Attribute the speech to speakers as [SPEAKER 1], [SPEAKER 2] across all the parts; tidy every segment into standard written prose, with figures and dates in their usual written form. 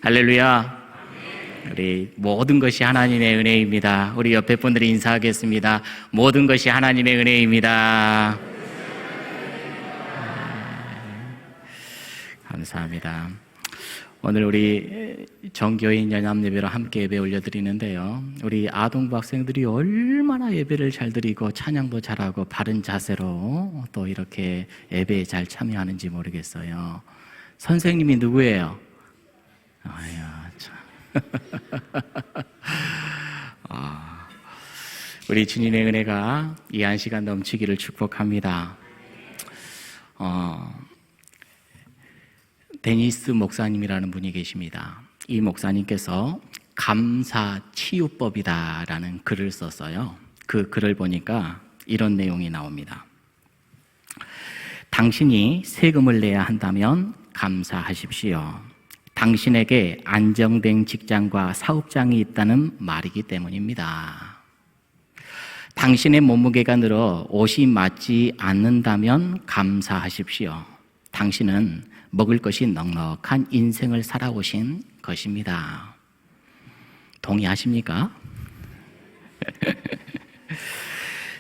[SPEAKER 1] 할렐루야. 우리 모든 것이 하나님의 은혜입니다. 우리 옆에 분들이 인사하겠습니다. 모든 것이 하나님의 은혜입니다. 감사합니다. 오늘 우리 정교인 연합예배로 함께 예배 올려드리는데요, 우리 아동부 학생들이 얼마나 예배를 잘 드리고 찬양도 잘하고 바른 자세로 또 이렇게 예배에 잘 참여하는지 모르겠어요. 선생님이 누구예요? 아유, 참. 우리 주님의 은혜가 이 한 시간 넘치기를 축복합니다. 데니스 목사님이라는 분이 계십니다. 이 목사님께서 감사치유법이다라는 글을 썼어요. 그 글을 보니까 이런 내용이 나옵니다. 당신이 세금을 내야 한다면 감사하십시오. 당신에게 안정된 직장과 사업장이 있다는 말이기 때문입니다. 당신의 몸무게가 늘어 옷이 맞지 않는다면 감사하십시오. 당신은 먹을 것이 넉넉한 인생을 살아오신 것입니다. 동의하십니까?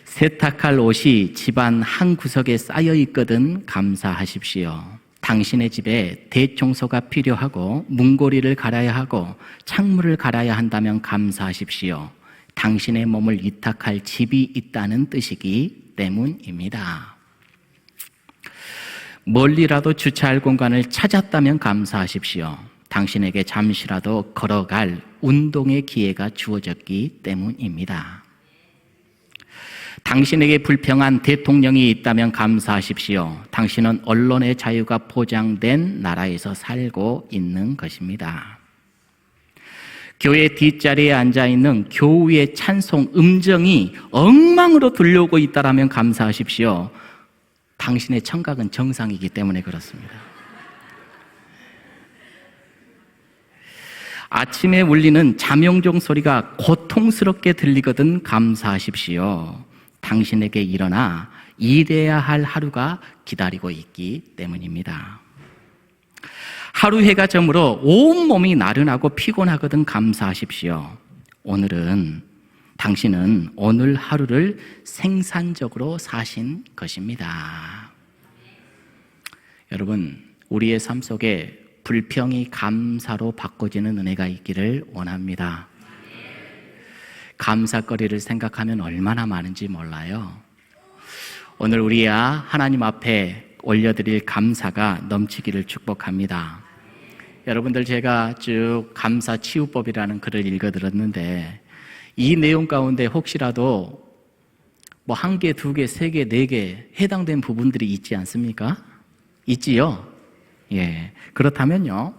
[SPEAKER 1] 세탁할 옷이 집안 한 구석에 쌓여 있거든 감사하십시오. 당신의 집에 대청소가 필요하고 문고리를 갈아야 하고 창문을 갈아야 한다면 감사하십시오. 당신의 몸을 위탁할 집이 있다는 뜻이기 때문입니다. 멀리라도 주차할 공간을 찾았다면 감사하십시오. 당신에게 잠시라도 걸어갈 운동의 기회가 주어졌기 때문입니다. 당신에게 불평한 대통령이 있다면 감사하십시오. 당신은 언론의 자유가 보장된 나라에서 살고 있는 것입니다. 교회 뒷자리에 앉아있는 교우의 찬송 음정이 엉망으로 들려오고 있다면 감사하십시오. 당신의 청각은 정상이기 때문에 그렇습니다. 아침에 울리는 잠용종 소리가 고통스럽게 들리거든 감사하십시오. 당신에게 일어나 일해야 할 하루가 기다리고 있기 때문입니다. 하루 해가 저물어 온몸이 나른하고 피곤하거든 감사하십시오. 당신은 오늘 하루를 생산적으로 사신 것입니다. 여러분, 우리의 삶 속에 불평이 감사로 바꿔지는 은혜가 있기를 원합니다. 감사거리를 생각하면 얼마나 많은지 몰라요. 오늘 우리야 하나님 앞에 올려드릴 감사가 넘치기를 축복합니다. 여러분들, 제가 쭉 감사치유법이라는 글을 읽어들었는데 이 내용 가운데 혹시라도 뭐 1개, 2개, 3개, 4개 해당된 부분들이 있지 않습니까? 있지요? 예. 그렇다면요,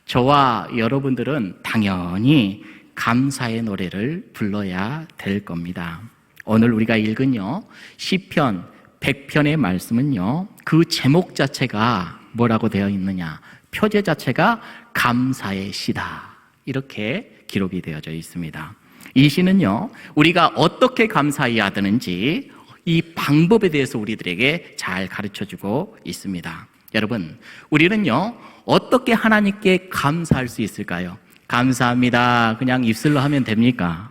[SPEAKER 1] 저와 여러분들은 당연히 감사의 노래를 불러야 될 겁니다. 오늘 우리가 읽은요, 시편 100편의 말씀은요, 그 제목 자체가 뭐라고 되어 있느냐, 표제 자체가 감사의 시다, 이렇게 기록이 되어져 있습니다. 이 시는요, 우리가 어떻게 감사해야 되는지 이 방법에 대해서 우리들에게 잘 가르쳐주고 있습니다. 여러분, 우리는요, 어떻게 하나님께 감사할 수 있을까요? 감사합니다 그냥 입술로 하면 됩니까?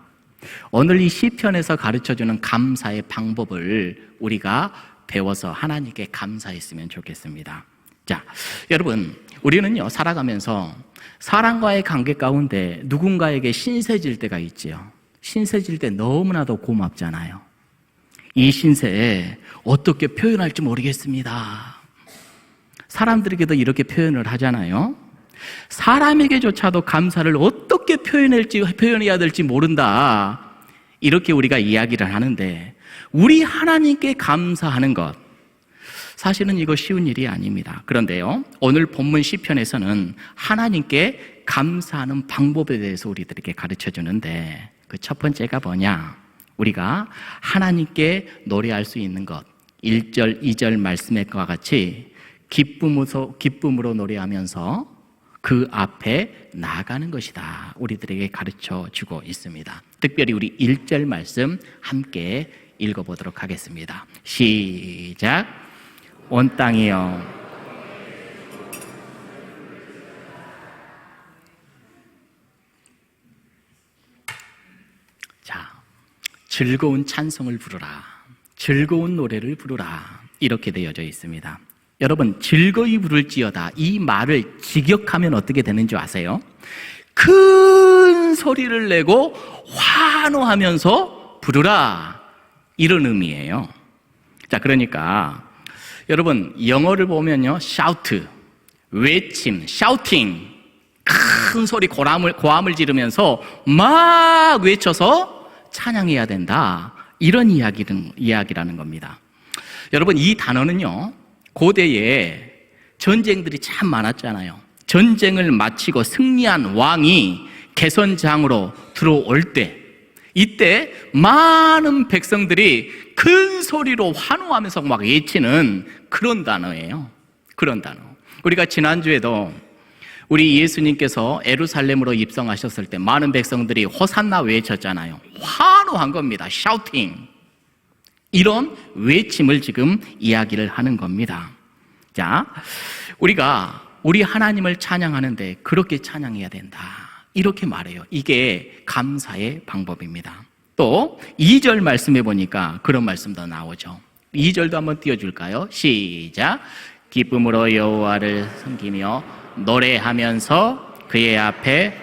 [SPEAKER 1] 오늘 이 시편에서 가르쳐주는 감사의 방법을 우리가 배워서 하나님께 감사했으면 좋겠습니다. 자, 여러분, 우리는요, 살아가면서 사람과의 관계 가운데 누군가에게 신세질 때가 있지요. 신세질 때 너무나도 고맙잖아요. 이 신세에 어떻게 표현할지 모르겠습니다. 사람들에게도 이렇게 표현을 하잖아요. 사람에게조차도 감사를 어떻게 표현해야 될지 모른다, 이렇게 우리가 이야기를 하는데, 우리 하나님께 감사하는 것, 사실은 이거 쉬운 일이 아닙니다. 그런데요, 오늘 본문 시편에서는 하나님께 감사하는 방법에 대해서 우리들에게 가르쳐 주는데, 그 첫 번째가 뭐냐, 우리가 하나님께 노래할 수 있는 것, 1절, 2절 말씀과 같이 기쁨으로 노래하면서 그 앞에 나아가는 것이다, 우리들에게 가르쳐 주고 있습니다. 특별히 우리 1절 말씀 함께 읽어보도록 하겠습니다. 시작. 온 땅이여 즐거운 찬송을 부르라, 즐거운 노래를 부르라, 이렇게 되어져 있습니다. 여러분, 즐거이 부를지어다, 이 말을 직역하면 어떻게 되는지 아세요? 큰 소리를 내고 환호하면서 부르라, 이런 의미예요. 자, 그러니까 여러분, 영어를 보면요, shout, 외침, shouting, 큰 소리 고함을 지르면서 막 외쳐서 찬양해야 된다, 이런 이야기라는 겁니다. 여러분, 이 단어는요, 고대에 전쟁들이 참 많았잖아요. 전쟁을 마치고 승리한 왕이 개선장으로 들어올 때, 이때 많은 백성들이 큰 소리로 환호하면서 막 외치는 그런 단어예요. 그런 단어. 우리가 지난주에도 우리 예수님께서 예루살렘으로 입성하셨을 때 많은 백성들이 호산나 외쳤잖아요. 환호한 겁니다. 샤우팅. 이런 외침을 지금 이야기를 하는 겁니다. 자, 우리가 우리 하나님을 찬양하는데 그렇게 찬양해야 된다, 이렇게 말해요. 이게 감사의 방법입니다. 또 2절 말씀해 보니까 그런 말씀도 나오죠. 2절도 한번 띄워줄까요? 시작. 기쁨으로 여호와를 섬기며 노래하면서 그의 앞에,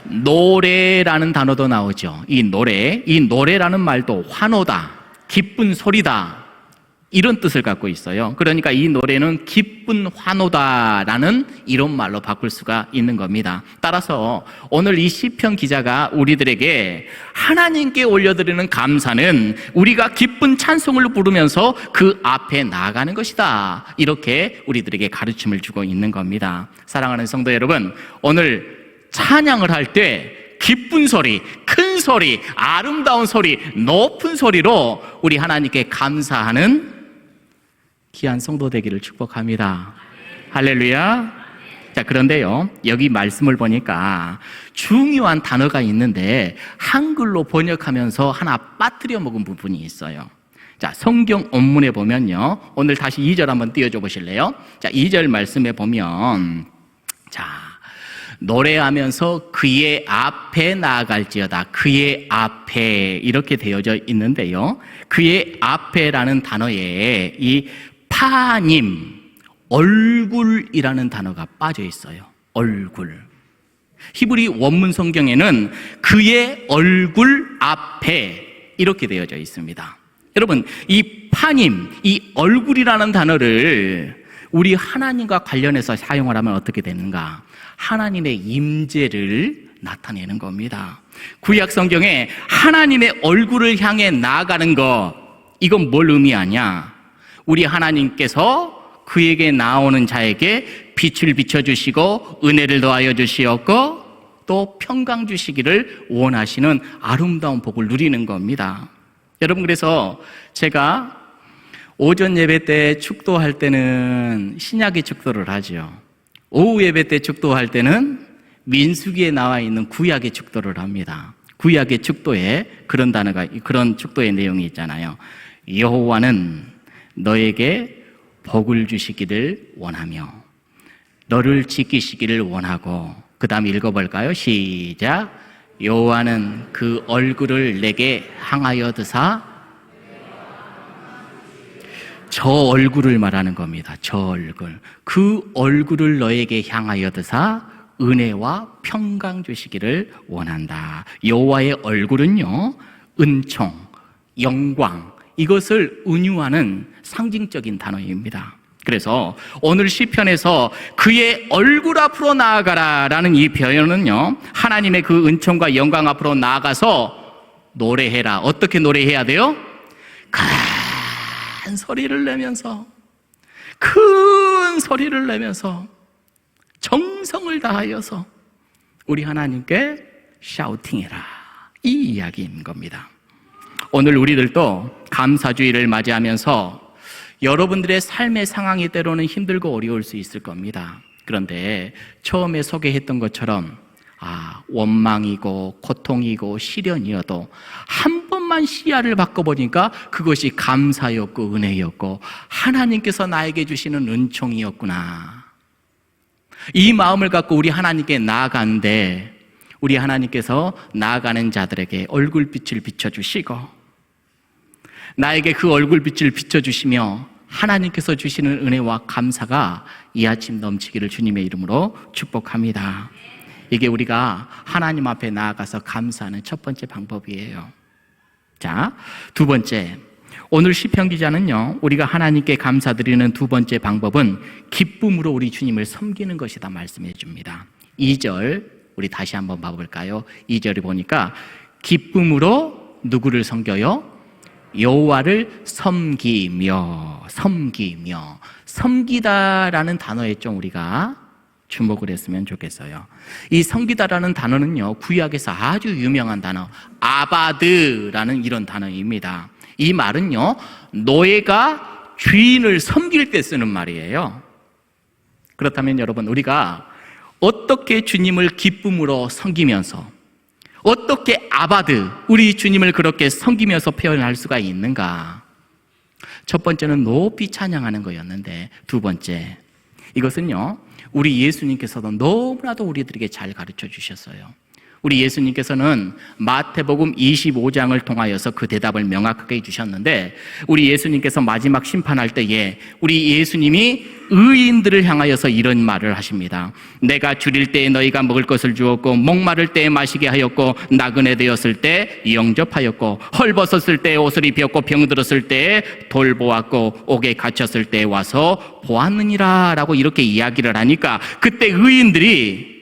[SPEAKER 1] 노래라는 단어도 나오죠. 이 노래라는 말도 환호다, 기쁜 소리다, 이런 뜻을 갖고 있어요. 그러니까 이 노래는 기쁜 환호다라는 이런 말로 바꿀 수가 있는 겁니다. 따라서 오늘 이 시편 기자가 우리들에게 하나님께 올려드리는 감사는 우리가 기쁜 찬송을 부르면서 그 앞에 나아가는 것이다, 이렇게 우리들에게 가르침을 주고 있는 겁니다. 사랑하는 성도 여러분, 오늘 찬양을 할 때 기쁜 소리, 큰 소리, 아름다운 소리, 높은 소리로 우리 하나님께 감사하는 귀한 성도 되기를 축복합니다. 할렐루야. 자, 그런데요, 여기 말씀을 보니까 중요한 단어가 있는데 한글로 번역하면서 하나 빠뜨려 먹은 부분이 있어요. 자, 성경 원문에 보면요, 오늘 다시 2절 한번 띄워줘 보실래요? 자, 2절 말씀에 보면, 자, 노래하면서 그의 앞에 나아갈지어다, 그의 앞에, 이렇게 되어져 있는데요, 그의 앞에라는 단어에 이 파님, 얼굴이라는 단어가 빠져 있어요. 얼굴. 히브리 원문 성경에는 그의 얼굴 앞에, 이렇게 되어져 있습니다. 여러분, 이 파님, 이 얼굴이라는 단어를 우리 하나님과 관련해서 사용을 하면 어떻게 되는가? 하나님의 임재를 나타내는 겁니다. 구약 성경에 하나님의 얼굴을 향해 나아가는 것, 이건 뭘 의미하냐? 우리 하나님께서 그에게 나오는 자에게 빛을 비춰주시고 은혜를 더하여 주시었고 또 평강 주시기를 원하시는 아름다운 복을 누리는 겁니다. 여러분, 그래서 제가 오전 예배 때 축도할 때는 신약의 축도를 하죠. 오후 예배 때 축도할 때는 민수기에 나와 있는 구약의 축도를 합니다. 구약의 축도에 그런 단어가, 그런 축도의 내용이 있잖아요. 여호와는 너에게 복을 주시기를 원하며 너를 지키시기를 원하고, 그 다음 읽어볼까요? 시작. 여호와는 그 얼굴을 내게 향하여 드사, 저 얼굴을 말하는 겁니다. 저 얼굴. 그 얼굴을 너에게 향하여 드사 은혜와 평강 주시기를 원한다. 여호와의 얼굴은요, 은총, 영광, 이것을 은유하는 상징적인 단어입니다. 그래서 오늘 시편에서 그의 얼굴 앞으로 나아가라 라는 이 표현은요, 하나님의 그 은총과 영광 앞으로 나아가서 노래해라. 어떻게 노래해야 돼요? 큰 소리를 내면서, 큰 소리를 내면서 정성을 다하여서 우리 하나님께 샤우팅해라, 이 이야기인 겁니다. 오늘 우리들도 감사주의를 맞이하면서 여러분들의 삶의 상황이 때로는 힘들고 어려울 수 있을 겁니다. 그런데 처음에 소개했던 것처럼 원망이고 고통이고 시련이어도 한 번만 시야를 바꿔보니까 그것이 감사였고 은혜였고 하나님께서 나에게 주시는 은총이었구나. 이 마음을 갖고 우리 하나님께 나아가는데 우리 하나님께서 나아가는 자들에게 얼굴빛을 비춰주시고 나에게 그 얼굴빛을 비춰주시며 하나님께서 주시는 은혜와 감사가 이 아침 넘치기를 주님의 이름으로 축복합니다. 이게 우리가 하나님 앞에 나아가서 감사하는 첫 번째 방법이에요. 자, 두 번째, 오늘 시편 기자는요, 우리가 하나님께 감사드리는 두 번째 방법은 기쁨으로 우리 주님을 섬기는 것이다 말씀해 줍니다. 2절 우리 다시 한번 봐볼까요? 2절에 보니까 기쁨으로 누구를 섬겨요? 여호와를 섬기며 섬기다라는 단어에 좀 우리가 주목을 했으면 좋겠어요. 이 섬기다라는 단어는요, 구약에서 아주 유명한 단어 아바드라는 이런 단어입니다. 이 말은요, 노예가 주인을 섬길 때 쓰는 말이에요. 그렇다면 여러분, 우리가 어떻게 주님을 기쁨으로 섬기면서 어떻게 아바드, 우리 주님을 그렇게 섬기면서 표현할 수가 있는가? 첫 번째는 높이 찬양하는 거였는데, 두 번째, 이것은요, 우리 예수님께서도 너무나도 우리들에게 잘 가르쳐 주셨어요. 우리 예수님께서는 마태복음 25장을 통하여서 그 대답을 명확하게 해주셨는데, 우리 예수님께서 마지막 심판할 때에 우리 예수님이 의인들을 향하여서 이런 말을 하십니다. 내가 줄일 때에 너희가 먹을 것을 주었고, 목마를 때에 마시게 하였고, 나그네 되었을 때 영접하였고, 헐벗었을 때에 옷을 입혔고, 병들었을 때에 돌보았고, 옥에 갇혔을 때에 와서 보았느니라 라고 이렇게 이야기를 하니까, 그때 의인들이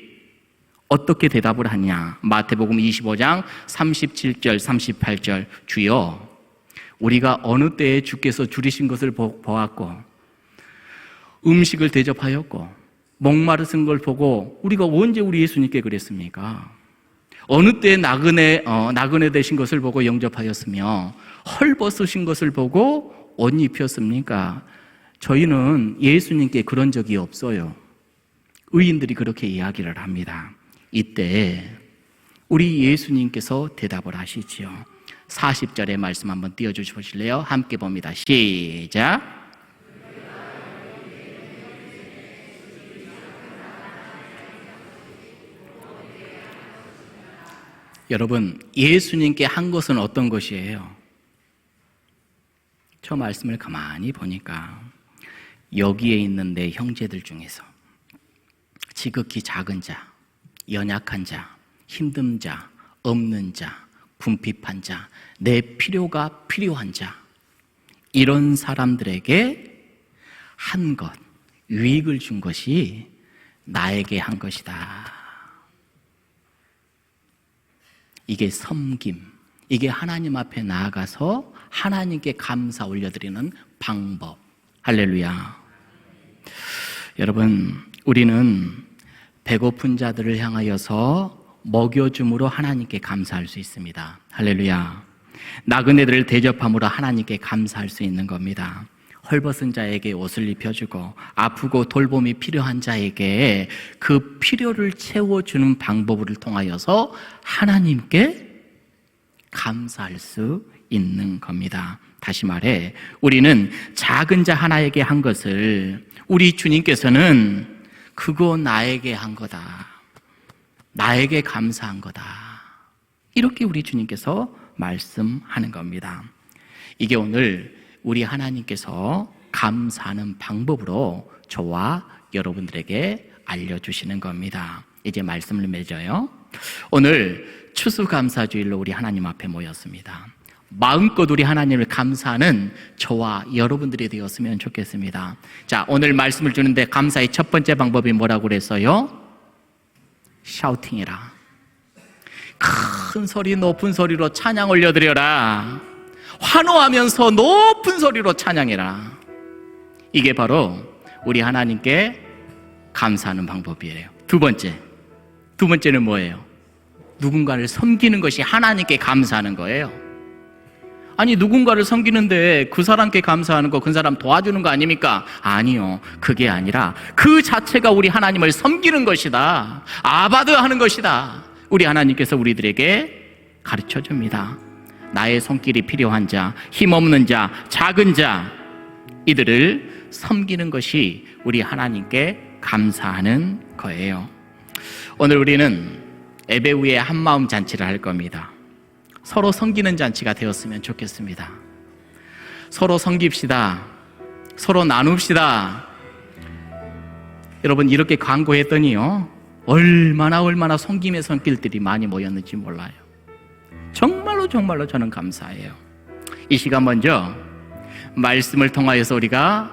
[SPEAKER 1] 어떻게 대답을 하냐? 마태복음 25장 37절 38절 주여, 우리가 어느 때에 주께서 줄이신 것을 보았고 음식을 대접하였고 목마르신 걸 보고 우리가 언제 우리 예수님께 그랬습니까? 어느 때에 나그네 되신 것을 보고 영접하였으며 헐벗으신 것을 보고 옷 입혔습니까? 저희는 예수님께 그런 적이 없어요. 의인들이 그렇게 이야기를 합니다. 이때 우리 예수님께서 대답을 하시지요. 40절의 말씀 한번 띄워주실래요? 함께 봅니다. 시작. 여러분, 예수님께 한 것은 어떤 것이에요? 저 말씀을 가만히 보니까 여기에 있는 내 형제들 중에서 지극히 작은 자, 연약한 자, 힘든 자, 없는 자, 궁핍한 자, 내 필요가 필요한 자, 이런 사람들에게 한 것, 유익을 준 것이 나에게 한 것이다. 이게 섬김, 이게 하나님 앞에 나아가서 하나님께 감사 올려드리는 방법. 할렐루야. 여러분, 우리는 배고픈 자들을 향하여서 먹여줌으로 하나님께 감사할 수 있습니다. 할렐루야. 나그네들을 대접함으로 하나님께 감사할 수 있는 겁니다. 헐벗은 자에게 옷을 입혀주고 아프고 돌봄이 필요한 자에게 그 필요를 채워주는 방법을 통하여서 하나님께 감사할 수 있는 겁니다. 다시 말해, 우리는 작은 자 하나에게 한 것을 우리 주님께서는 그거 나에게 한 거다, 나에게 감사한 거다, 이렇게 우리 주님께서 말씀하는 겁니다. 이게 오늘 우리 하나님께서 감사하는 방법으로 저와 여러분들에게 알려주시는 겁니다. 이제 말씀을 맺어요. 오늘 추수감사주일로 우리 하나님 앞에 모였습니다. 마음껏 우리 하나님을 감사하는 저와 여러분들이 되었으면 좋겠습니다. 자, 오늘 말씀을 주는데 감사의 첫 번째 방법이 뭐라고 그랬어요? 샤우팅이라. 큰 소리, 높은 소리로 찬양 올려드려라. 환호하면서 높은 소리로 찬양해라. 이게 바로 우리 하나님께 감사하는 방법이에요. 두 번째는 뭐예요? 누군가를 섬기는 것이 하나님께 감사하는 거예요. 아니, 누군가를 섬기는데 그 사람께 감사하는 거, 그 사람 도와주는 거 아닙니까? 아니요, 그게 아니라 그 자체가 우리 하나님을 섬기는 것이다, 아바드 하는 것이다. 우리 하나님께서 우리들에게 가르쳐줍니다. 나의 손길이 필요한 자, 힘없는 자, 작은 자, 이들을 섬기는 것이 우리 하나님께 감사하는 거예요. 오늘 우리는 예배 후에 한마음 잔치를 할 겁니다. 서로 섬기는 잔치가 되었으면 좋겠습니다. 서로 섬깁시다. 서로 나눕시다. 여러분, 이렇게 광고했더니요, 얼마나 섬김의 손길들이 많이 모였는지 몰라요. 정말로 저는 감사해요. 이 시간 먼저 말씀을 통하여서 우리가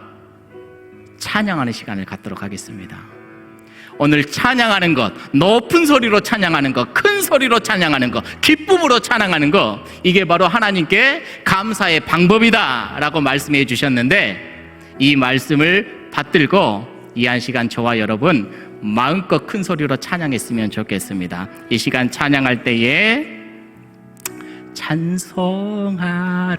[SPEAKER 1] 찬양하는 시간을 갖도록 하겠습니다. 오늘 찬양하는 것, 높은 소리로 찬양하는 것, 큰 소리로 찬양하는 것, 기쁨으로 찬양하는 것, 이게 바로 하나님께 감사의 방법이다 라고 말씀해 주셨는데, 이 말씀을 받들고 이 한 시간 저와 여러분 마음껏 큰 소리로 찬양했으면 좋겠습니다. 이 시간 찬양할 때에 찬송하라